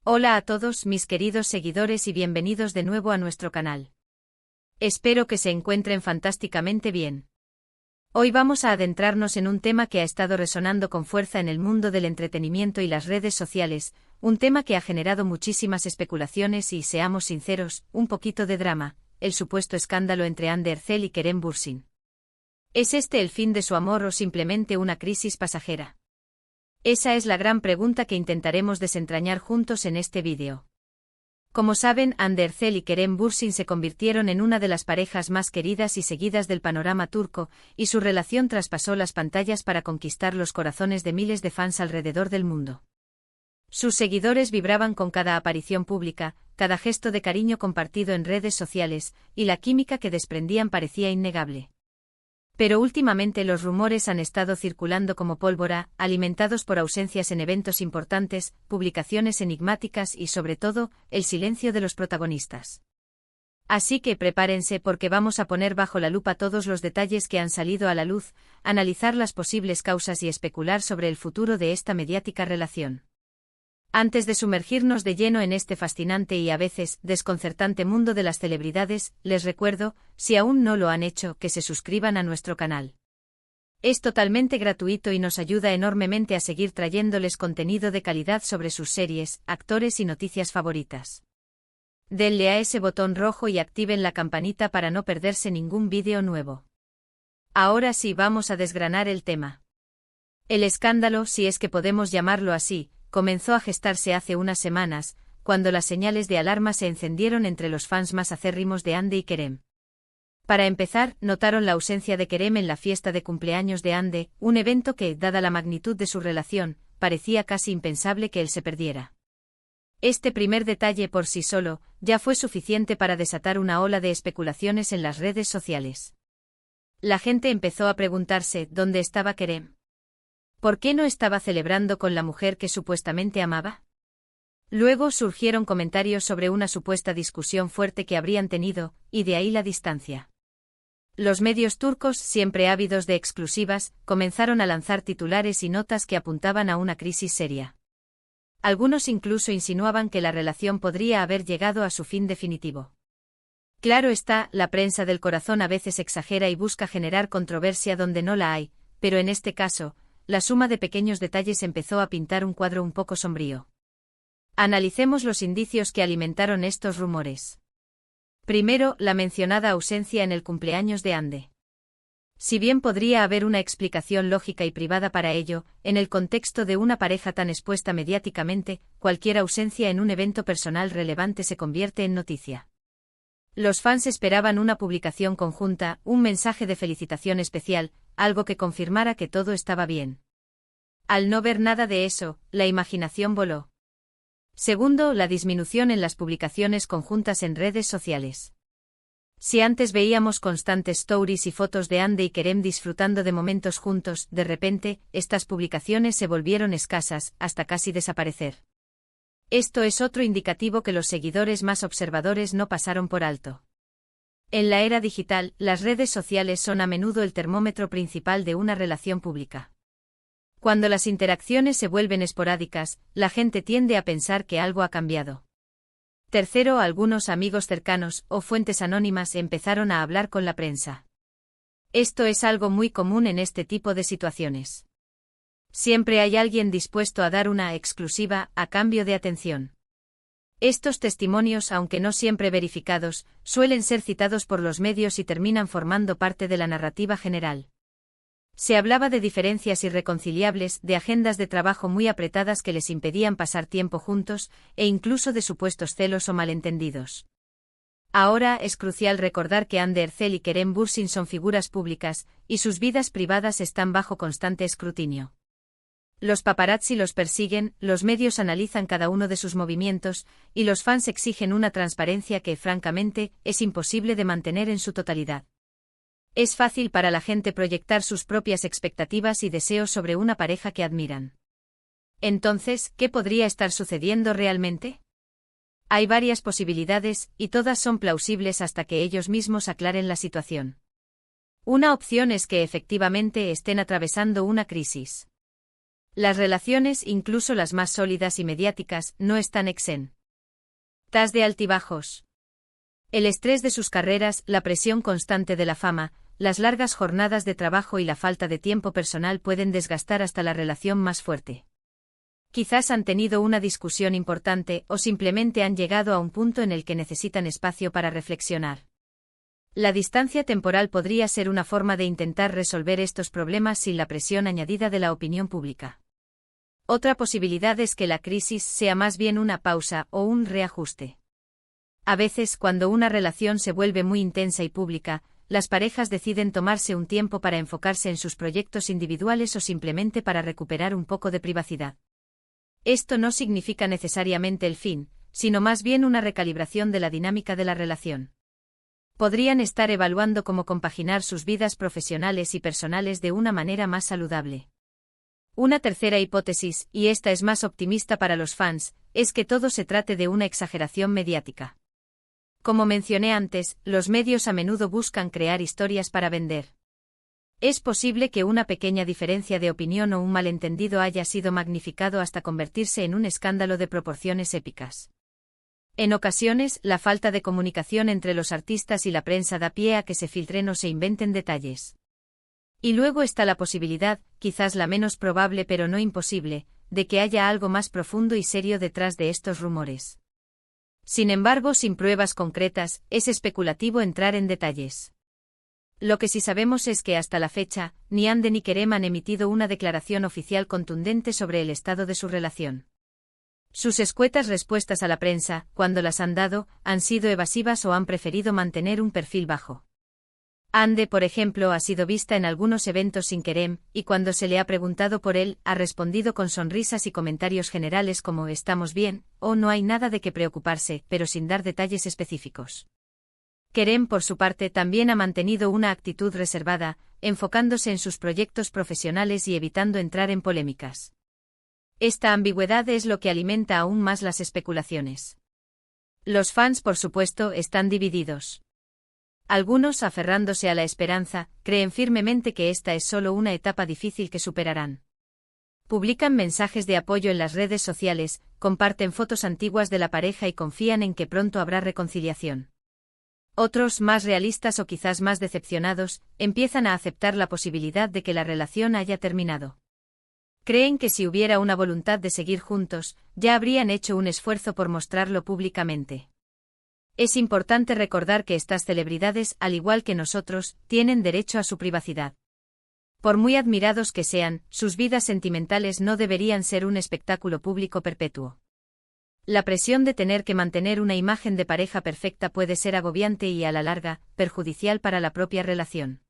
Hola a todos mis queridos seguidores y bienvenidos de nuevo a nuestro canal. Espero que se encuentren fantásticamente bien. Hoy vamos a adentrarnos en un tema que ha estado resonando con fuerza en el mundo del entretenimiento y las redes sociales, un tema que ha generado muchísimas especulaciones y, seamos sinceros, un poquito de drama, el supuesto escándalo entre Hande Erçel y Kerem Bürsin. ¿Es este el fin de su amor o simplemente una crisis pasajera? Esa es la gran pregunta que intentaremos desentrañar juntos en este vídeo. Como saben, Hande Erçel y Kerem Bürsin se convirtieron en una de las parejas más queridas y seguidas del panorama turco, y su relación traspasó las pantallas para conquistar los corazones de miles de fans alrededor del mundo. Sus seguidores vibraban con cada aparición pública, cada gesto de cariño compartido en redes sociales, y la química que desprendían parecía innegable. Pero últimamente los rumores han estado circulando como pólvora, alimentados por ausencias en eventos importantes, publicaciones enigmáticas y, sobre todo, el silencio de los protagonistas. Así que prepárense porque vamos a poner bajo la lupa todos los detalles que han salido a la luz, analizar las posibles causas y especular sobre el futuro de esta mediática relación. Antes de sumergirnos de lleno en este fascinante y a veces desconcertante mundo de las celebridades, les recuerdo, si aún no lo han hecho, que se suscriban a nuestro canal. Es totalmente gratuito y nos ayuda enormemente a seguir trayéndoles contenido de calidad sobre sus series, actores y noticias favoritas. Denle a ese botón rojo y activen la campanita para no perderse ningún vídeo nuevo. Ahora sí vamos a desgranar el tema. El escándalo, si es que podemos llamarlo así, comenzó a gestarse hace unas semanas, cuando las señales de alarma se encendieron entre los fans más acérrimos de Hande y Kerem. Para empezar, notaron la ausencia de Kerem en la fiesta de cumpleaños de Hande, un evento que, dada la magnitud de su relación, parecía casi impensable que él se perdiera. Este primer detalle por sí solo, ya fue suficiente para desatar una ola de especulaciones en las redes sociales. La gente empezó a preguntarse dónde estaba Kerem. ¿Por qué no estaba celebrando con la mujer que supuestamente amaba? Luego surgieron comentarios sobre una supuesta discusión fuerte que habrían tenido, y de ahí la distancia. Los medios turcos, siempre ávidos de exclusivas, comenzaron a lanzar titulares y notas que apuntaban a una crisis seria. Algunos incluso insinuaban que la relación podría haber llegado a su fin definitivo. Claro está, la prensa del corazón a veces exagera y busca generar controversia donde no la hay, pero en este caso, la suma de pequeños detalles empezó a pintar un cuadro un poco sombrío. Analicemos los indicios que alimentaron estos rumores. Primero, la mencionada ausencia en el cumpleaños de Hande. Si bien podría haber una explicación lógica y privada para ello, en el contexto de una pareja tan expuesta mediáticamente, cualquier ausencia en un evento personal relevante se convierte en noticia. Los fans esperaban una publicación conjunta, un mensaje de felicitación especial, algo que confirmara que todo estaba bien. Al no ver nada de eso, la imaginación voló. Segundo, la disminución en las publicaciones conjuntas en redes sociales. Si antes veíamos constantes stories y fotos de Hande y Kerem disfrutando de momentos juntos, de repente, estas publicaciones se volvieron escasas, hasta casi desaparecer. Esto es otro indicativo que los seguidores más observadores no pasaron por alto. En la era digital, las redes sociales son a menudo el termómetro principal de una relación pública. Cuando las interacciones se vuelven esporádicas, la gente tiende a pensar que algo ha cambiado. Tercero, algunos amigos cercanos o fuentes anónimas empezaron a hablar con la prensa. Esto es algo muy común en este tipo de situaciones. Siempre hay alguien dispuesto a dar una exclusiva a cambio de atención. Estos testimonios, aunque no siempre verificados, suelen ser citados por los medios y terminan formando parte de la narrativa general. Se hablaba de diferencias irreconciliables, de agendas de trabajo muy apretadas que les impedían pasar tiempo juntos, e incluso de supuestos celos o malentendidos. Ahora es crucial recordar que Hande Erçel y Kerem Bürsin son figuras públicas, y sus vidas privadas están bajo constante escrutinio. Los paparazzi los persiguen, los medios analizan cada uno de sus movimientos, y los fans exigen una transparencia que, francamente, es imposible de mantener en su totalidad. Es fácil para la gente proyectar sus propias expectativas y deseos sobre una pareja que admiran. Entonces, ¿qué podría estar sucediendo realmente? Hay varias posibilidades, y todas son plausibles hasta que ellos mismos aclaren la situación. Una opción es que efectivamente estén atravesando una crisis. Las relaciones, incluso las más sólidas y mediáticas, no están exentas de altibajos. El estrés de sus carreras, la presión constante de la fama, las largas jornadas de trabajo y la falta de tiempo personal pueden desgastar hasta la relación más fuerte. Quizás han tenido una discusión importante o simplemente han llegado a un punto en el que necesitan espacio para reflexionar. La distancia temporal podría ser una forma de intentar resolver estos problemas sin la presión añadida de la opinión pública. Otra posibilidad es que la crisis sea más bien una pausa o un reajuste. A veces, cuando una relación se vuelve muy intensa y pública, las parejas deciden tomarse un tiempo para enfocarse en sus proyectos individuales o simplemente para recuperar un poco de privacidad. Esto no significa necesariamente el fin, sino más bien una recalibración de la dinámica de la relación. Podrían estar evaluando cómo compaginar sus vidas profesionales y personales de una manera más saludable. Una tercera hipótesis, y esta es más optimista para los fans, es que todo se trate de una exageración mediática. Como mencioné antes, los medios a menudo buscan crear historias para vender. Es posible que una pequeña diferencia de opinión o un malentendido haya sido magnificado hasta convertirse en un escándalo de proporciones épicas. En ocasiones, la falta de comunicación entre los artistas y la prensa da pie a que se filtren o se inventen detalles. Y luego está la posibilidad, quizás la menos probable pero no imposible, de que haya algo más profundo y serio detrás de estos rumores. Sin embargo, sin pruebas concretas, es especulativo entrar en detalles. Lo que sí sabemos es que hasta la fecha, ni Hande ni Kerem han emitido una declaración oficial contundente sobre el estado de su relación. Sus escuetas respuestas a la prensa, cuando las han dado, han sido evasivas o han preferido mantener un perfil bajo. Hande, por ejemplo, ha sido vista en algunos eventos sin Kerem, y cuando se le ha preguntado por él, ha respondido con sonrisas y comentarios generales como «estamos bien» o «no hay nada de qué preocuparse», pero sin dar detalles específicos. Kerem, por su parte, también ha mantenido una actitud reservada, enfocándose en sus proyectos profesionales y evitando entrar en polémicas. Esta ambigüedad es lo que alimenta aún más las especulaciones. Los fans, por supuesto, están divididos. Algunos, aferrándose a la esperanza, creen firmemente que esta es solo una etapa difícil que superarán. Publican mensajes de apoyo en las redes sociales, comparten fotos antiguas de la pareja y confían en que pronto habrá reconciliación. Otros, más realistas o quizás más decepcionados, empiezan a aceptar la posibilidad de que la relación haya terminado. Creen que si hubiera una voluntad de seguir juntos, ya habrían hecho un esfuerzo por mostrarlo públicamente. Es importante recordar que estas celebridades, al igual que nosotros, tienen derecho a su privacidad. Por muy admirados que sean, sus vidas sentimentales no deberían ser un espectáculo público perpetuo. La presión de tener que mantener una imagen de pareja perfecta puede ser agobiante y, a la larga, perjudicial para la propia relación.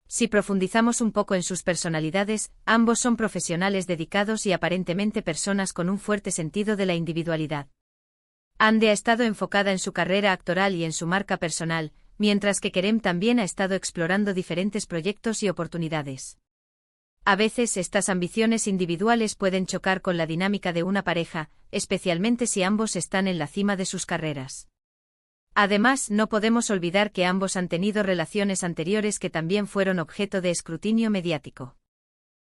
Si profundizamos un poco en sus personalidades, ambos son profesionales dedicados y aparentemente personas con un fuerte sentido de la individualidad. Hande ha estado enfocada en su carrera actoral y en su marca personal, mientras que Kerem también ha estado explorando diferentes proyectos y oportunidades. A veces estas ambiciones individuales pueden chocar con la dinámica de una pareja, especialmente si ambos están en la cima de sus carreras. Además, no podemos olvidar que ambos han tenido relaciones anteriores que también fueron objeto de escrutinio mediático.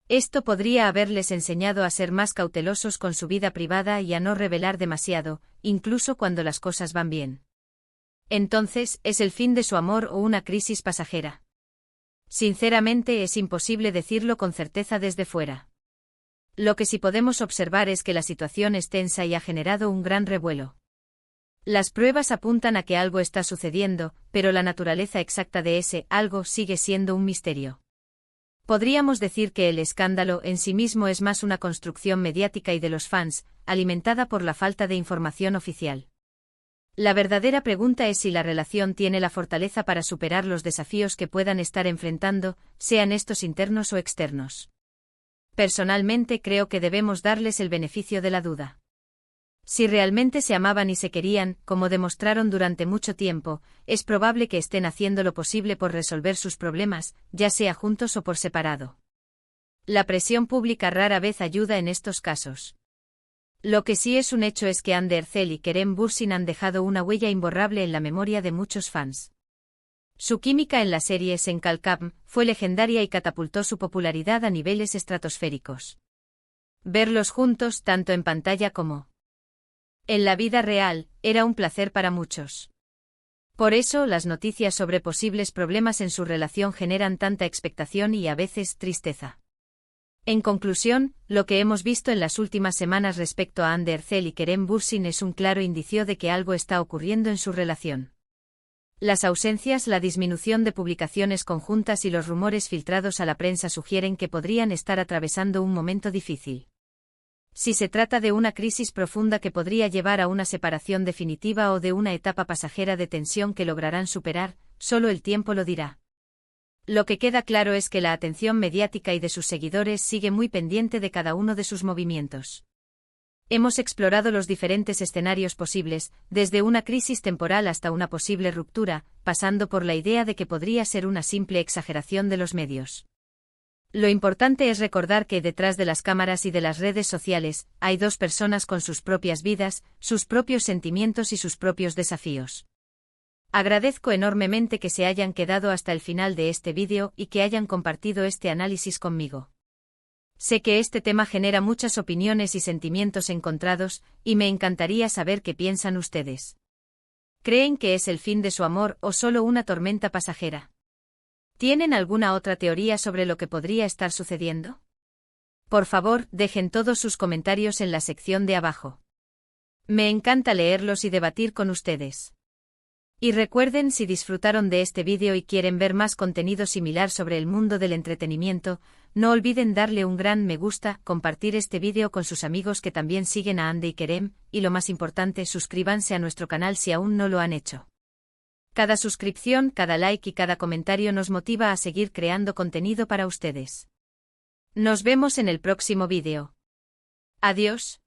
Esto podría haberles enseñado a ser más cautelosos con su vida privada y a no revelar demasiado, incluso cuando las cosas van bien. Entonces, ¿es el fin de su amor o una crisis pasajera? Sinceramente, es imposible decirlo con certeza desde fuera. Lo que sí podemos observar es que la situación es tensa y ha generado un gran revuelo. Las pruebas apuntan a que algo está sucediendo, pero la naturaleza exacta de ese algo sigue siendo un misterio. Podríamos decir que el escándalo en sí mismo es más una construcción mediática y de los fans, alimentada por la falta de información oficial. La verdadera pregunta es si la relación tiene la fortaleza para superar los desafíos que puedan estar enfrentando, sean estos internos o externos. Personalmente creo que debemos darles el beneficio de la duda. Si realmente se amaban y se querían, como demostraron durante mucho tiempo, es probable que estén haciendo lo posible por resolver sus problemas, ya sea juntos o por separado. La presión pública rara vez ayuda en estos casos. Lo que sí es un hecho es que Hande Erçel y Kerem Bürsin han dejado una huella imborrable en la memoria de muchos fans. Su química en la serie Sen Kalkam fue legendaria y catapultó su popularidad a niveles estratosféricos. Verlos juntos, tanto en pantalla como en la vida real, era un placer para muchos. Por eso, las noticias sobre posibles problemas en su relación generan tanta expectación y a veces tristeza. En conclusión, lo que hemos visto en las últimas semanas respecto a Hande Erçel y Kerem Bürsin es un claro indicio de que algo está ocurriendo en su relación. Las ausencias, la disminución de publicaciones conjuntas y los rumores filtrados a la prensa sugieren que podrían estar atravesando un momento difícil. Si se trata de una crisis profunda que podría llevar a una separación definitiva o de una etapa pasajera de tensión que lograrán superar, solo el tiempo lo dirá. Lo que queda claro es que la atención mediática y de sus seguidores sigue muy pendiente de cada uno de sus movimientos. Hemos explorado los diferentes escenarios posibles, desde una crisis temporal hasta una posible ruptura, pasando por la idea de que podría ser una simple exageración de los medios. Lo importante es recordar que detrás de las cámaras y de las redes sociales, hay dos personas con sus propias vidas, sus propios sentimientos y sus propios desafíos. Agradezco enormemente que se hayan quedado hasta el final de este vídeo y que hayan compartido este análisis conmigo. Sé que este tema genera muchas opiniones y sentimientos encontrados, y me encantaría saber qué piensan ustedes. ¿Creen que es el fin de su amor o solo una tormenta pasajera? ¿Tienen alguna otra teoría sobre lo que podría estar sucediendo? Por favor, dejen todos sus comentarios en la sección de abajo. Me encanta leerlos y debatir con ustedes. Y recuerden, si disfrutaron de este vídeo y quieren ver más contenido similar sobre el mundo del entretenimiento, no olviden darle un gran me gusta, compartir este vídeo con sus amigos que también siguen a Hande y Kerem, y lo más importante, suscríbanse a nuestro canal si aún no lo han hecho. Cada suscripción, cada like y cada comentario nos motiva a seguir creando contenido para ustedes. Nos vemos en el próximo vídeo. Adiós.